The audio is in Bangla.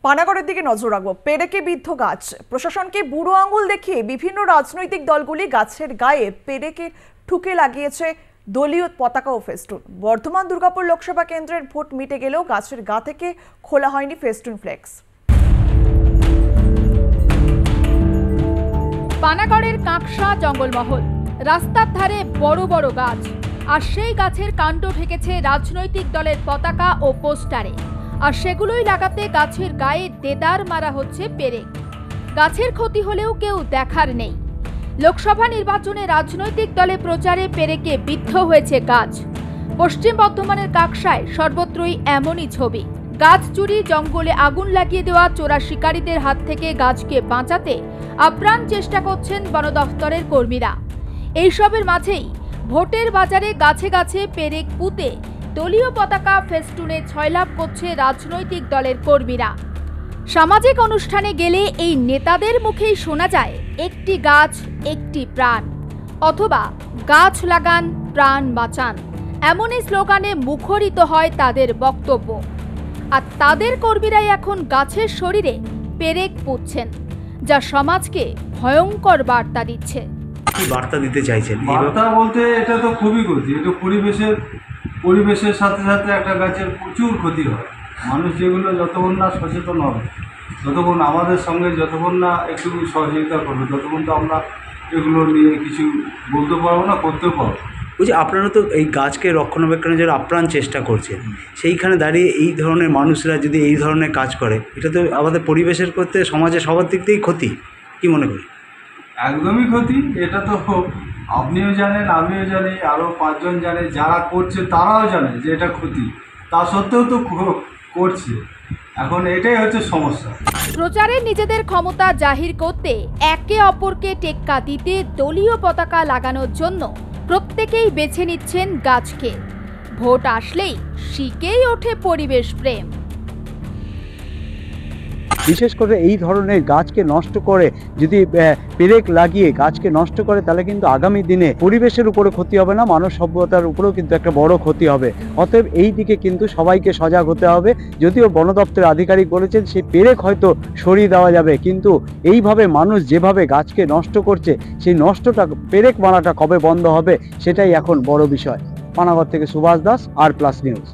পানাগড়ের দিকে নজর রাখবো। পেরেকে বিদ্ধ গাছ, প্রশাসনকে বুড়ো আঙুল দেখিয়ে বিভিন্ন রাজনৈতিক দলগুলি গাছের গায়ে পেরেকে ঠুকে লাগিয়েছে দলীয় পতাকা ও ফেস্টুন। বর্ধমান দুর্গাপুর লোকসভা কেন্দ্রের ভোট মিটে গেলেও গাছের গা থেকে খোলা হয়নি ফেস্টুন ফ্লেক্স। পানাগড়ের কাঁকসা জঙ্গলমহল, রাস্তার ধারে বড় বড় গাছ, আর সেই গাছের কাণ্ড ঢেকেছে রাজনৈতিক দলের পতাকা ও পোস্টারে। আর সেগুলোই লাগাতে গাছের গায়ে দেদার মারা হচ্ছে পেরেক। গাছের ক্ষতি হলেও কেউ দেখার নেই। লোকসভা নির্বাচনে রাজনৈতিক দলে প্রচারে পেরেকে বিদ্ধ হয়েছে গাছ। পশ্চিম বর্ধমানের কাঁকসায় সর্বত্রই এমনই ছবি। গাছ চুরি, জঙ্গলে আগুন লাগিয়ে দেওয়া চোরা শিকারীদের হাত থেকে গাছকে বাঁচাতে আপ্রাণ চেষ্টা করছেন বন দফতরের কর্মীরা। এইসবের মাঝেই ভোটের বাজারে গাছে গাছে পেরেক পুঁতে দলীয় পতাকা ফেস্টুনে ছয়লাভ করছে রাজনৈতিক দলের কর্মীরা। সামাজিক অনুষ্ঠানে গেলে এই নেতাদের মুখেই শোনা যায় একটি গাছ একটি প্রাণ, অথবা গাছ লাগান প্রাণ বাঁচান, এমনই স্লোগানে মুখরিত হয় তাদের বক্তব্য। আর তাদের কর্মীরাই এখন গাছের শরীরে পেরেক পুঁতছেন, যা সমাজকে ভয়ঙ্কর বার্তা দিচ্ছে। কি বার্তা দিতে চাইছেন? বার্তা বলতে এটা তো খুবই ক্ষতি, এটা পরিবেশের সাথে সাথে একটা গাছের প্রচুর ক্ষতি হয়। মানুষ যেগুলো যতক্ষণ না সচেতন হবে, যতক্ষণ আমাদের সঙ্গে যতক্ষণ না একটু সহযোগিতা করবে, ততক্ষণ তো আমরা এগুলো নিয়ে কিছু বলতে পারবো না, করতেও পারবো। বলছি, আপনারা তো এই গাছকে রক্ষণাবেক্ষণের জন্য আপ্রাণ চেষ্টা করছেন, সেইখানে দাঁড়িয়ে এই ধরনের মানুষরা যদি এই ধরনের কাজ করে, এটা তো আমাদের পরিবেশের করতে সমাজের সবার দিক থেকেই ক্ষতি। কি মনে করি? একদমই ক্ষতি। এটা তো আপনিও জানেন, আমিও জানি, আরও 5 জন জানে, যারা করছে তারাও জানে যে এটা ক্ষতি, তা সত্ত্বেও তো করছে। এখন এটাই হচ্ছে সমস্যা। প্রচারে নিজেদের ক্ষমতা জাহির করতে একে অপরকে টেক্কা দিতে দলীয় পতাকা লাগানোর জন্য প্রত্যেকেই বেছে নিচ্ছেন গাছকে। ভোট আসলেই শিখেই ওঠে পরিবেশ প্রেম। বিশেষ করে এই ধরনের গাছকে নষ্ট করে যদি পেরেক লাগিয়ে গাছকে নষ্ট করে, তাহলে কিন্তু আগামী দিনে পরিবেশের উপরে ক্ষতি হবে না, মানব সভ্যতার উপরেও কিন্তু একটা বড় ক্ষতি হবে। অতএব এই দিকে কিন্তু সবাইকে সজাগ হতে হবে। যদিও বন দপ্তরের আধিকারিক বলেছেন সেই পেরেক হয়তো সরিয়ে দেওয়া যাবে, কিন্তু এইভাবে মানুষ যেভাবে গাছকে নষ্ট করছে, সেই নষ্টটা, পেরেক মারাটা কবে বন্ধ হবে, সেটাই এখন বড় বিষয়। পানাগড় থেকে সুভাষ দাস, আর প্লাস নিউজ।